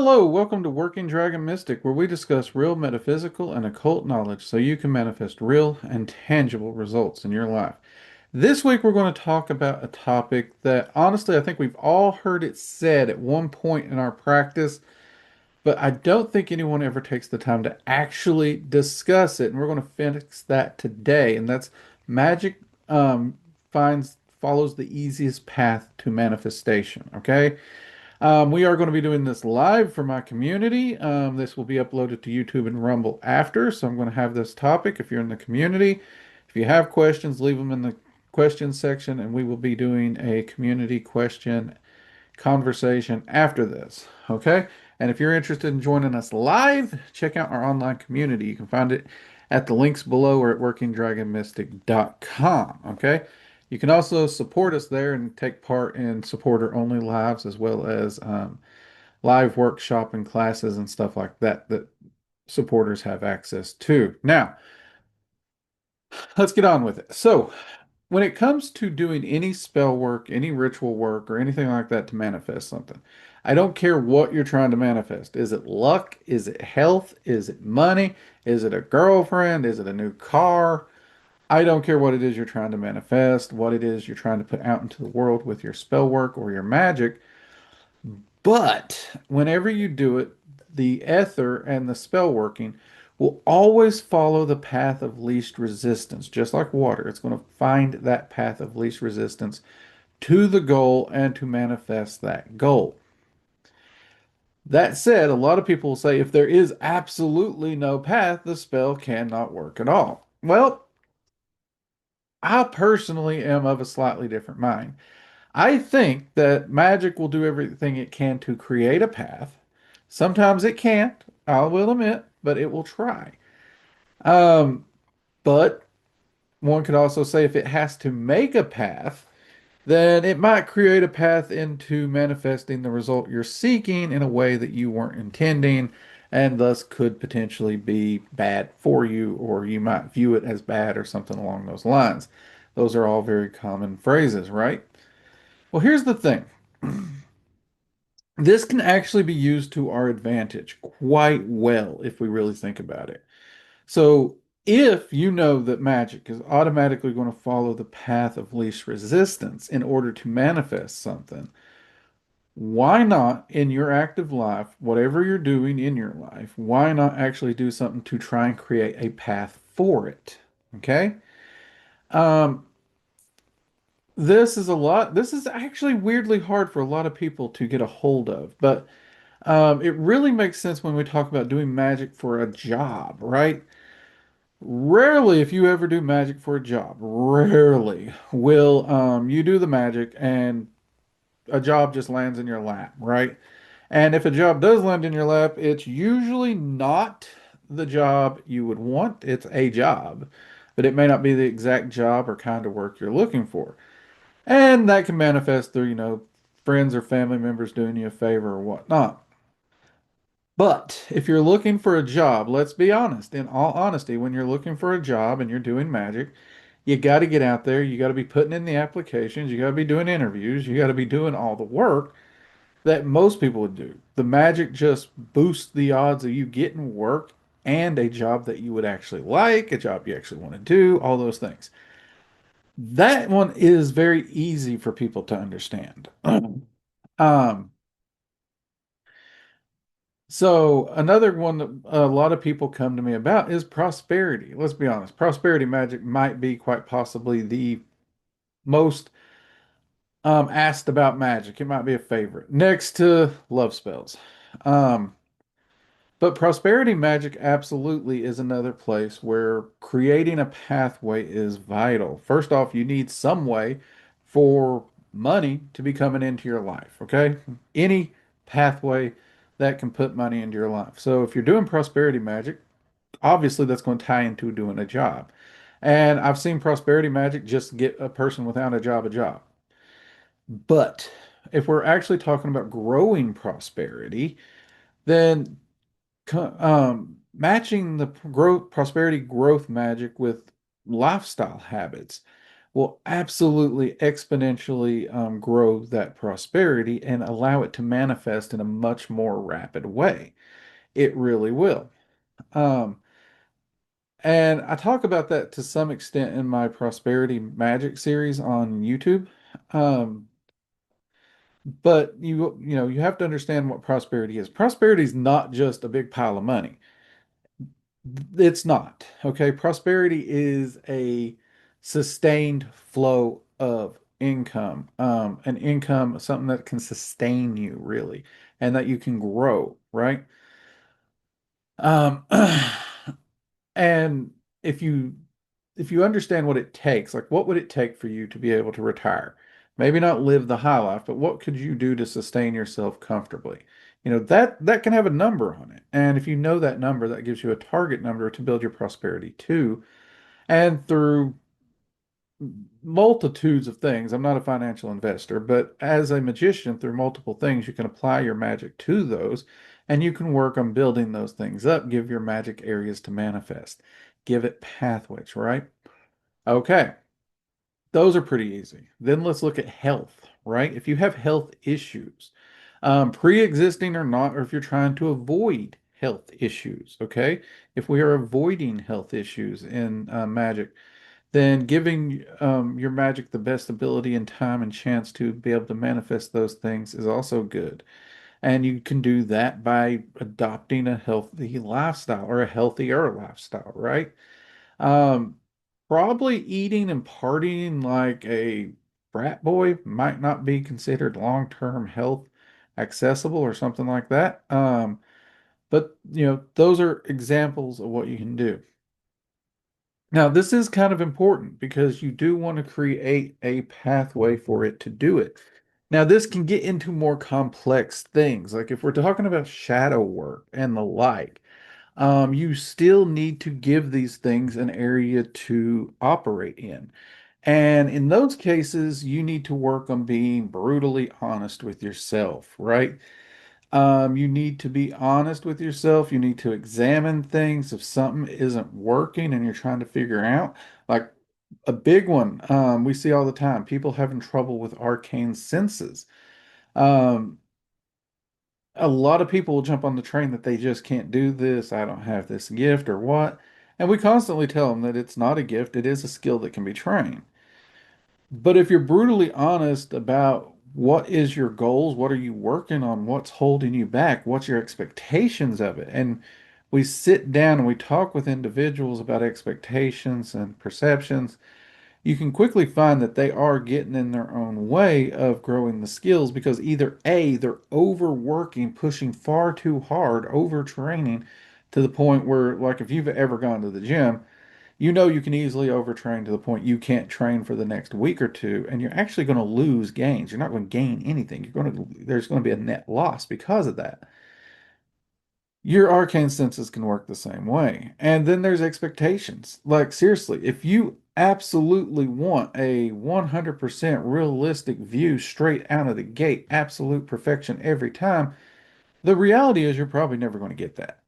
Hello, welcome to Working Dragon Mystic, where we discuss real metaphysical and occult knowledge so you can manifest real and tangible results in your life. This week, we're going to talk about a topic that honestly, I think we've all heard it said at one point in our practice, but I don't think anyone ever takes the time to actually discuss it. And we're going to fix that today. And that's magic follows the easiest path to manifestation. Okay. We are going to be doing this live for my community. This will be uploaded to YouTube and Rumble after. So I'm going to have this topic. If you're in the community, if you have questions, leave them in the questions section, and we will be doing a community question conversation after this. Okay. And if you're interested in joining us live, check out our online community. You can find it at the links below or at workingdragonmystic.com. Okay. You can also support us there and take part in supporter only lives as well as live workshop and classes and stuff like that that supporters have access to. Now, let's get on with it. So, when it comes to doing any spell work, any ritual work, or anything like that to manifest something, I don't care what you're trying to manifest. Is it luck? Is it health? Is it money? Is it a girlfriend? Is it a new car? I don't care what it is you're trying to manifest, what it is you're trying to put out into the world with your spell work or your magic. But whenever you do it, the ether and the spell working will always follow the path of least resistance, just like water. It's going to find that path of least resistance to the goal and to manifest that goal. That said, a lot of people will say if there is absolutely no path, the spell cannot work at all. Well, I personally am of a slightly different mind. I think that magic will do everything it can to create a path. Sometimes it can't, I will admit, but it will try. Um, but one could also say if it has to make a path, then it might create a path into manifesting the result you're seeking in a way that you weren't intending, and thus could potentially be bad for you, or you might view it as bad or something along those lines. Those are all very common phrases, right? Well, here's the thing. This can actually be used to our advantage quite well if we really think about it. So, if you know that magic is automatically going to follow the path of least resistance in order to manifest something, why not in your active life, whatever you're doing in your life, why not actually do something to try and create a path for it? Okay? Um, this is actually weirdly hard for a lot of people to get a hold of, but it really makes sense when we talk about doing magic for a job, right? Rarely, if you ever do magic for a job, rarely will you do the magic and a job just lands in your lap, right? And if a job does land in your lap, it's usually not the job you would want. It's a job, but it may not be the exact job or kind of work you're looking for. And that can manifest through, friends or family members doing you a favor or whatnot. But if you're looking for a job, let's be honest, in all honesty, when you're looking for a job and you're doing magic, you got to get out there. You got to be putting in the applications. You got to be doing interviews. You got to be doing all the work that most people would do. The magic just boosts the odds of you getting work and a job that you would actually like, a job you actually want to do, all those things. That one is very easy for people to understand. Um, So another one that a lot of people come to me about is prosperity. Let's be honest, prosperity magic might be quite possibly the most asked about magic. It might be a favorite next to love spells. Um, but prosperity magic absolutely is another place where creating a pathway is vital. First off, you need some way for money to be coming into your life, okay? Any pathway that can put money into your life. So if you're doing prosperity magic, obviously that's going to tie into doing a job. And I've seen prosperity magic just get a person without a job a job. But if we're actually talking about growing prosperity, then matching the growth prosperity growth magic with lifestyle habits will absolutely exponentially grow that prosperity and allow it to manifest in a much more rapid way. It really will. Um, and I talk about that to some extent in my Prosperity Magic series on YouTube. Um, but you have to understand what prosperity is. Prosperity is not just a big pile of money. It's not. Okay. Prosperity is a sustained flow of income, an income, something that can sustain you really, and that you can grow, right? Um, and if you if you understand what it takes, like what would it take for you to be able to retire? Maybe not live the high life, but what could you do to sustain yourself comfortably? That can have a number on it. And if you know that number, that gives you a target number to build your prosperity to. And through multitudes of things, I'm not a financial investor, but as a magician, through multiple things, you can apply your magic to those and you can work on building those things up, give your magic areas to manifest, give it pathways, right? Okay. Those are pretty easy. Then let's look at health, right? If you have health issues, pre-existing or not, or if you're trying to avoid health issues, okay? If we are avoiding health issues in magic, then giving your magic the best ability and time and chance to be able to manifest those things is also good. And you can do that by adopting a healthy lifestyle or a healthier lifestyle, right? Um, Probably eating and partying like a frat boy might not be considered long-term health accessible or something like that. But those are examples of what you can do. Now, this is kind of important because you do want to create a pathway for it to do it. Now, this can get into more complex things. Like if we're talking about shadow work and the like, you still need to give these things an area to operate in. And in those cases, you need to work on being brutally honest with yourself, right? You need to be honest with yourself. You need to examine things. If something isn't working and you're trying to figure out, like a big one, we see all the time, people having trouble with arcane senses. Um, a lot of people will jump on the train that they just can't do this. I don't have this gift or what. And we constantly tell them that it's not a gift, it is a skill that can be trained. But if you're brutally honest about what is your goals, what are you working on, what's holding you back, what's your expectations of it, and we sit down and we talk with individuals about expectations and perceptions, you can quickly find that they are getting in their own way of growing the skills because either A, they're overworking, pushing far too hard, overtraining to the point where, like, if you've ever gone to the gym, you can easily overtrain to the point you can't train for the next week or two, and you're actually going to lose gains. You're not going to gain anything. There's going to be a net loss because of that. Your arcane senses can work the same way. And then there's expectations. Like, seriously, if you absolutely want a 100% realistic view straight out of the gate, absolute perfection every time, the reality is you're probably never going to get that.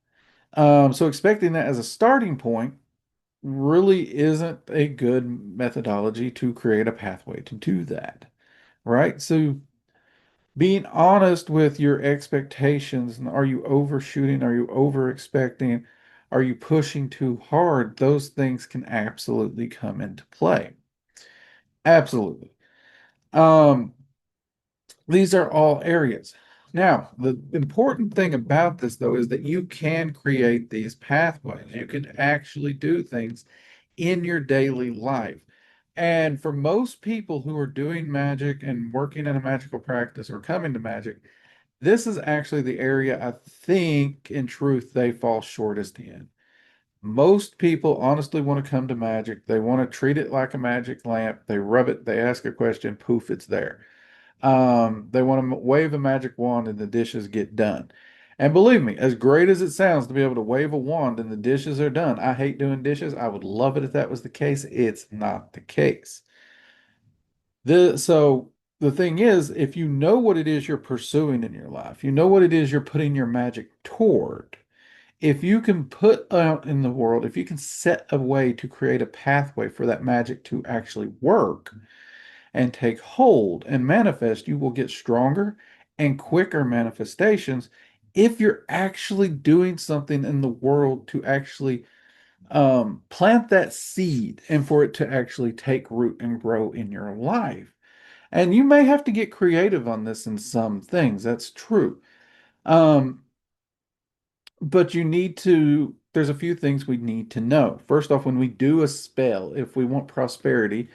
So expecting that as a starting point really isn't a good methodology to create a pathway to do that, right? So being honest with your expectations, and are you overshooting? Are you over expecting? Are you pushing too hard? Those things can absolutely come into play. Absolutely. Um, these are all areas. Now, the important thing about this, though, is that you can create these pathways. You can actually do things in your daily life. And for most people who are doing magic and working in a magical practice or coming to magic, this is actually the area I think, in truth, they fall shortest in. Most people honestly want to come to magic. They want to treat it like a magic lamp. They rub it, they ask a question, poof, it's there. They want to wave a magic wand and the dishes get done. And believe me, as great as it sounds to be able to wave a wand and the dishes are done, I hate doing dishes. I would love it if that was the case. It's not the case. So the thing is, if you know what it is you're pursuing in your life, you know what it is you're putting your magic toward, if you can put out in the world, if you can set a way to create a pathway for that magic to actually work and take hold and manifest, you will get stronger and quicker manifestations if you're actually doing something in the world to actually plant that seed and for it to actually take root and grow in your life. And you may have to get creative on this in some things. That's true. Um, but you need to, there's a few things we need to know. First off, when we do a spell, if we want prosperity,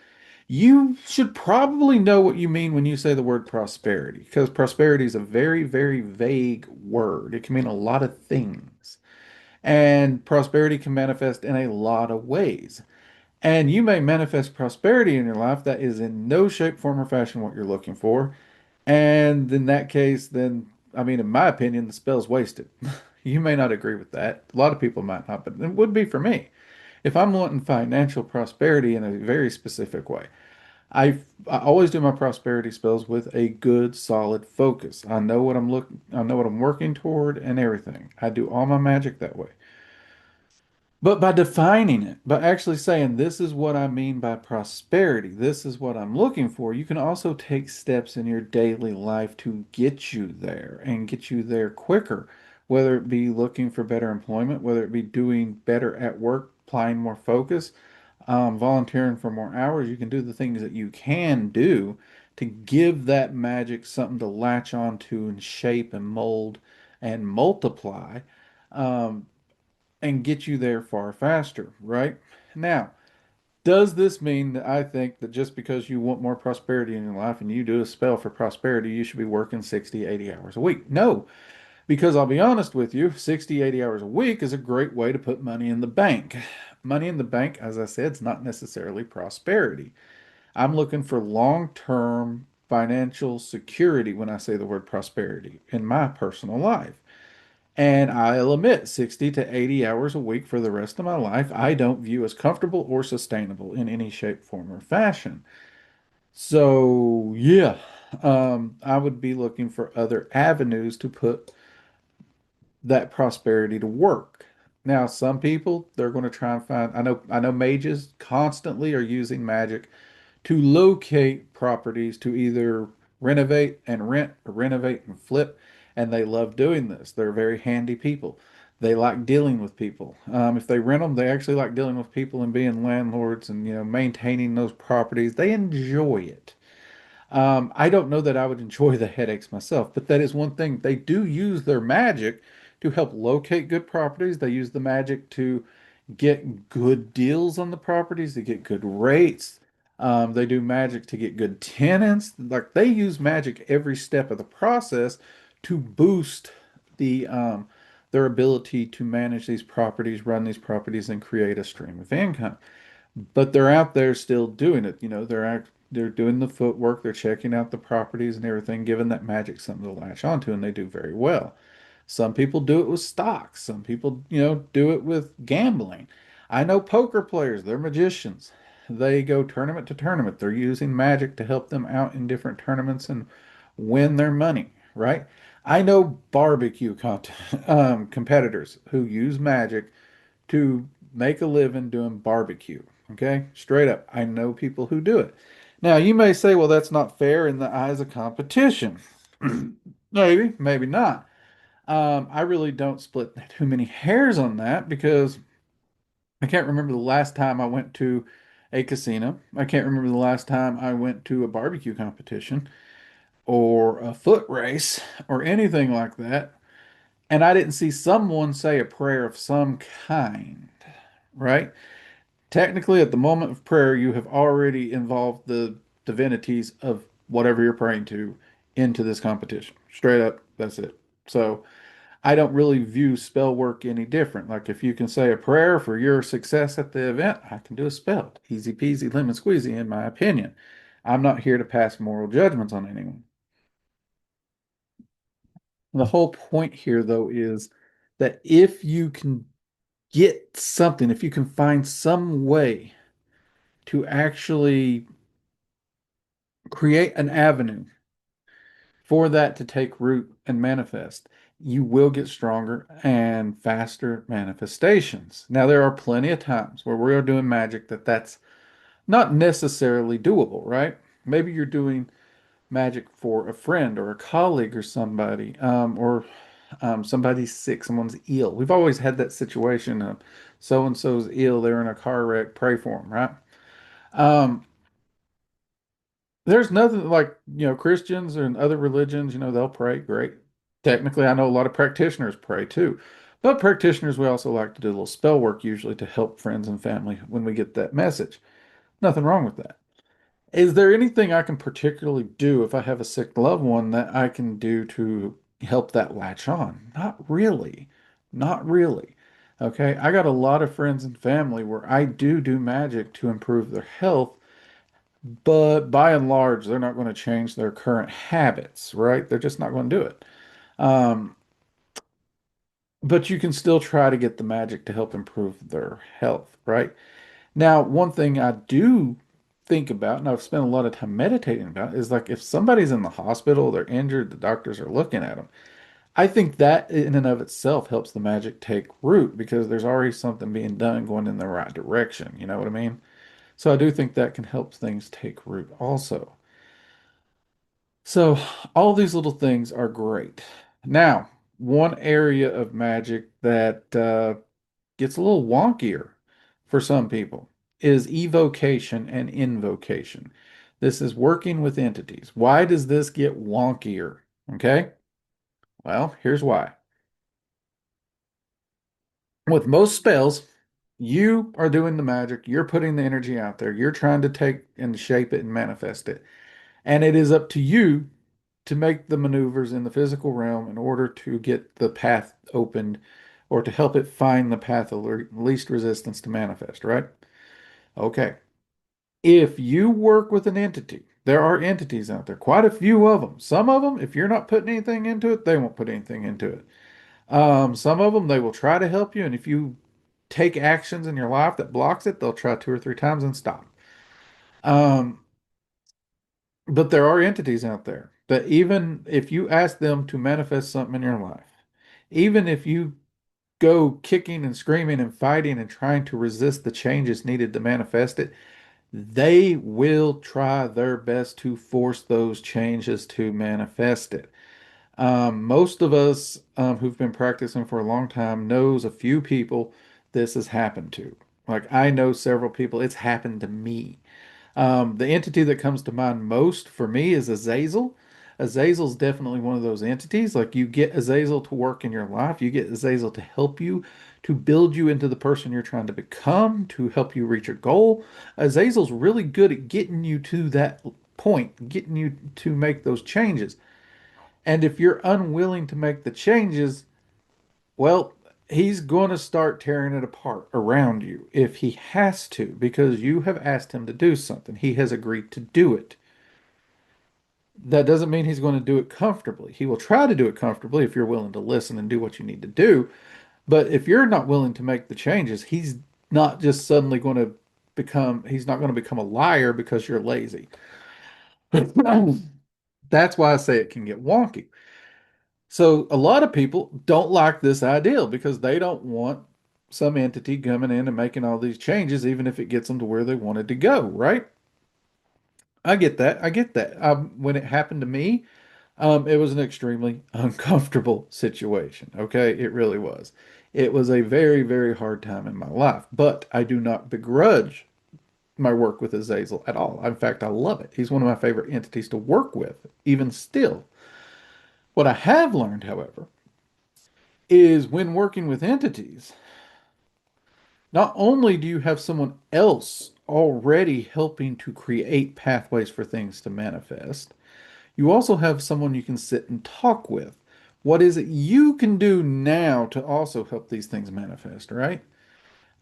you should probably know what you mean when you say the word prosperity, because prosperity is a very, very vague word. It can mean a lot of things. And prosperity can manifest in a lot of ways. And you may manifest prosperity in your life that is in no shape, form, or fashion what you're looking for. And in that case, then, I mean, in my opinion, the spell's wasted. You may not agree with that. A lot of people might not, but it would be for me. If I'm wanting financial prosperity in a very specific way, I always do my prosperity spells with a good, solid focus. I know what I'm working toward and everything. I do all my magic that way. But by defining it, by actually saying, this is what I mean by prosperity, this is what I'm looking for, you can also take steps in your daily life to get you there and get you there quicker, whether it be looking for better employment, whether it be doing better at work, applying more focus, volunteering for more hours. You can do the things that you can do to give that magic something to latch onto and shape and mold and multiply. Um, and get you there far faster, right? Now, does this mean that I think that just because you want more prosperity in your life and you do a spell for prosperity, you should be working 60, 80 hours a week? No, because I'll be honest with you, 60, 80 hours a week is a great way to put money in the bank. Money in the bank, as I said, is not necessarily prosperity. I'm looking for long-term financial security when I say the word prosperity in my personal life. And I'll admit, 60 to 80 hours a week for the rest of my life, I don't view as comfortable or sustainable in any shape, form, or fashion. So, yeah, I would be looking for other avenues to put that prosperity to work. Now, some people, they're going to try and find, I know mages constantly are using magic to locate properties to either renovate and rent or renovate and flip. And they love doing this. They're very handy people. They like dealing with people. If they rent them, they actually like dealing with people and being landlords and, maintaining those properties. They enjoy it. I don't know that I would enjoy the headaches myself, but that is one thing. They do use their magic to help locate good properties. They use the magic to get good deals on the properties, to get good rates. They do magic to get good tenants. Like they use magic every step of the process to boost their ability to manage these properties, run these properties, and create a stream of income. But they're out there still doing it. They're doing the footwork, they're checking out the properties and everything, giving that magic something to latch onto, and they do very well. Some people do it with stocks. Some people, do it with gambling. I know poker players, they're magicians. They go tournament to tournament. They're using magic to help them out in different tournaments and win their money, right? I know barbecue competitors who use magic to make a living doing barbecue. Okay, straight up. I know people who do it. Now, you may say, well, that's not fair in the eyes of competition. Maybe, maybe not. I really don't split too many hairs on that because I can't remember the last time I went to a casino. I can't remember the last time I went to a barbecue competition or a foot race or anything like that. And I didn't see someone say a prayer of some kind, right? Technically, at the moment of prayer, you have already involved the divinities of whatever you're praying to into this competition. Straight up, that's it. So I don't really view spell work any different. Like if you can say a prayer for your success at the event, I can do a spell. Easy peasy, lemon squeezy, in my opinion. I'm not here to pass moral judgments on anyone. The whole point here, though, is that if you can get something, if you can find some way to actually create an avenue for that to take root and manifest. you will get stronger and faster manifestations. Now, there are plenty of times where we're doing magic that's not necessarily doable, right? Maybe you're doing magic for a friend or a colleague or somebody, or somebody's sick, someone's ill. We've always had that situation of so and so's ill, they're in a car wreck, pray for them, right? Um, there's nothing like, Christians and other religions, they'll pray, great. Technically, I know a lot of practitioners pray too. But practitioners, we also like to do a little spell work usually to help friends and family when we get that message. Nothing wrong with that. Is there anything I can particularly do if I have a sick loved one that I can do to help that latch on? Not really. Not really. Okay. I got a lot of friends and family where I do magic to improve their health, but by and large, they're not going to change their current habits, right? They're just not going to do it. Um, but you can still try to get the magic to help improve their health, right? Now, one thing I do think about, and I've spent a lot of time meditating about, is like if somebody's in the hospital, they're injured, the doctors are looking at them. I think that in and of itself helps the magic take root because there's already something being done going in the right direction. You know what I mean? So I do think that can help things take root also. So all these little things are great. Now, one area of magic that gets a little wonkier for some people is evocation and invocation. This is working with entities. Why does this get wonkier? Okay. Well, here's why. With most spells, you are doing the magic, you're putting the energy out there, you're trying to take and shape it and manifest it. And it is up to you to make the maneuvers in the physical realm in order to get the path opened or to help it find the path of least resistance to manifest, right? Okay. If you work with an entity, there are entities out there, quite a few of them. Some of them, if you're not putting anything into it, they won't put anything into it. Some of them, they will try to help you, and if you take actions in your life that blocks it, they'll try two or three times and stop. Um, but there are entities out there that even if you ask them to manifest something in your life, even if you go kicking and screaming and fighting and trying to resist the changes needed to manifest it, they will try their best to force those changes to manifest it. Most of us who've been practicing for a long time knows a few people this has happened to. Like I know several people, it's happened to me. The entity that comes to mind most for me is Azazel. Azazel's definitely one of those entities. Like you get Azazel to work in your life, you get Azazel to help you, to build you into the person you're trying to become, to help you reach your goal. Azazel's really good at getting you to that point, getting you to make those changes. And if you're unwilling to make the changes, well, he's going to start tearing it apart around you if he has to, because you have asked him to do something. He has agreed to do it. That doesn't mean he's going to do it comfortably. He will try to do it comfortably if you're willing to listen and do what you need to do. But if you're not willing to make the changes, he's not just suddenly going to he's not going to become a liar because you're lazy. That's why I say it can get wonky. So a lot of people don't like this ideal because they don't want some entity coming in and making all these changes, even if it gets them to where they wanted to go, right? I get that. I get that. When it happened to me, it was an extremely uncomfortable situation. Okay, it really was. It was a very, very hard time in my life, but I do not begrudge my work with Azazel at all. In fact, I love it. He's one of my favorite entities to work with, even still. What I have learned, however, is when working with entities, not only do you have someone else already helping to create pathways for things to manifest, you also have someone you can sit and talk with. What is it you can do now to also help these things manifest, right?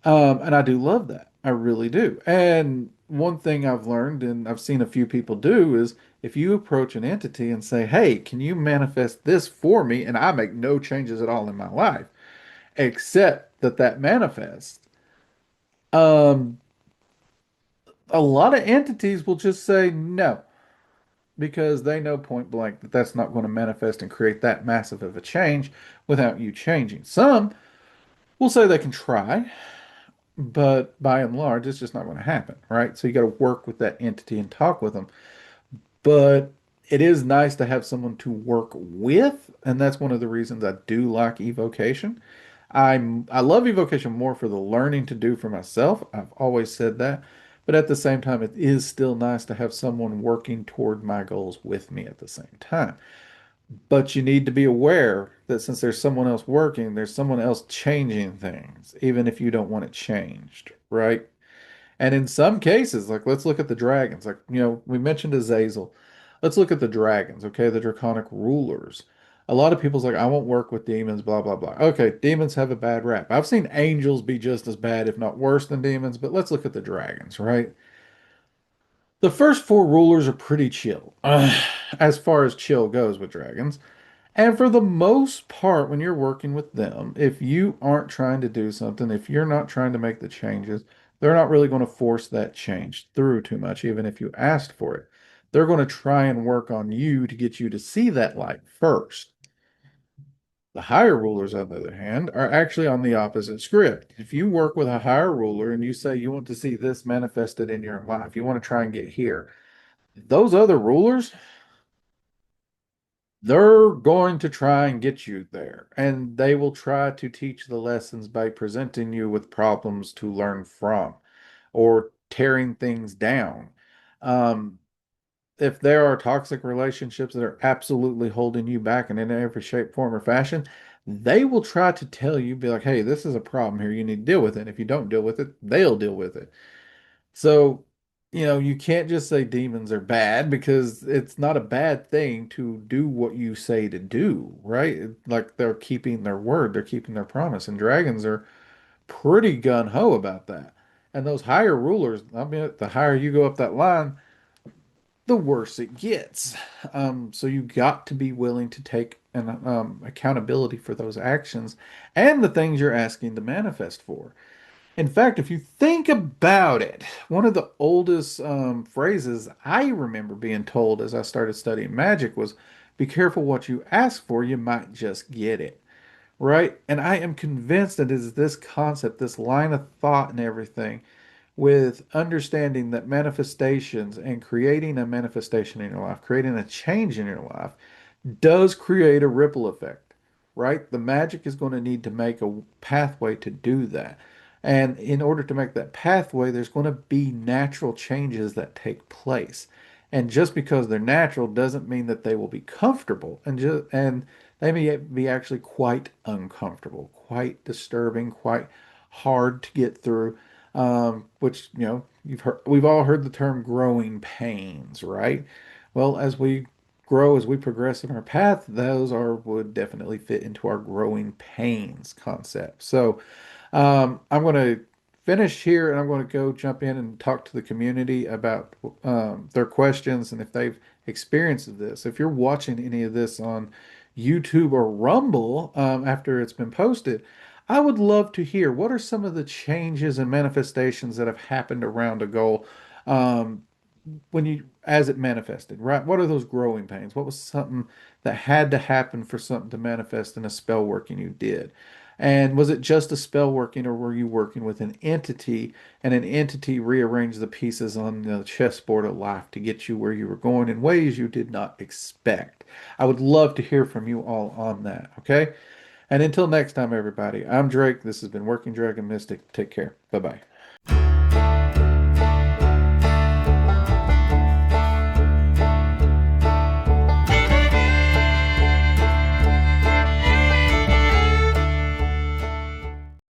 And I do love that. I really do. And one thing I've learned and I've seen a few people do is if you approach an entity and say, hey, can you manifest this for me? And I make no changes at all in my life, except that manifests. Um, a lot of entities will just say no. because they know point blank that that's not going to manifest and create that massive of a change without you changing. Some will say they can try, but by and large, it's just not going to happen, right? So you got to work with that entity and talk with them. But it is nice to have someone to work with, and that's one of the reasons I do like evocation. I love evocation more for the learning to do for myself. I've always said that. But at the same time, it is still nice to have someone working toward my goals with me at the same time. But you need to be aware that since there's someone else working, there's someone else changing things, even if you don't want it changed, right? And in some cases, like let's look at the dragons. Like, we mentioned Azazel. Let's look at the dragons, okay? The draconic rulers. A lot of people's like, I won't work with demons, blah, blah, blah. Okay, demons have a bad rap. I've seen angels be just as bad, if not worse than demons, but let's look at the dragons, right? The first four rulers are pretty chill, as far as chill goes with dragons. And for the most part, when you're working with them, if you aren't trying to do something, if you're not trying to make the changes, they're not really going to force that change through too much, even if you asked for it. They're going to try and work on you to get you to see that light first. The higher rulers, on the other hand, are actually on the opposite script. If you work with a higher ruler and you say you want to see this manifested in your life, you want to try and get here, those other rulers, they're going to try and get you there, and they will try to teach the lessons by presenting you with problems to learn from or tearing things down. Um, if there are toxic relationships that are absolutely holding you back in every shape, form, or fashion, they will try to tell you, be like, hey, this is a problem here. You need to deal with it. If you don't deal with it, they'll deal with it. So, you can't just say demons are bad because it's not a bad thing to do what you say to do, right? Like they're keeping their word, they're keeping their promise, and dragons are pretty gun-ho about that. And those higher rulers, I mean, the higher you go up that line, the worse it gets. So you got to be willing to take an accountability for those actions and the things you're asking to manifest for. In fact, if you think about it, one of the oldest phrases I remember being told as I started studying magic was, be careful what you ask for, you might just get it. Right? And I am convinced that it is this concept, this line of thought and everything, with understanding that manifestations and creating a manifestation in your life, creating a change in your life, does create a ripple effect, right? The magic is going to need to make a pathway to do that. And in order to make that pathway, there's going to be natural changes that take place. And just because they're natural doesn't mean that they will be comfortable. And they may be actually quite uncomfortable, quite disturbing, quite hard to get through. Which, we've all heard the term growing pains, right? Well, as we grow, as we progress in our path, those would definitely fit into our growing pains concept. So I'm going to finish here and I'm going to go jump in and talk to the community about their questions and if they've experienced this. If you're watching any of this on YouTube or Rumble after it's been posted, I would love to hear what are some of the changes and manifestations that have happened around a goal. Um, when you as it manifested, right? What are those growing pains? What was something that had to happen for something to manifest in a spell working you did? And was it just a spell working, or were you working with an entity and an entity rearranged the pieces on the chessboard of life to get you where you were going in ways you did not expect? I would love to hear from you all on that, okay? And until next time, everybody, I'm Drake. This has been Working Dragon Mystic. Take care. Bye bye.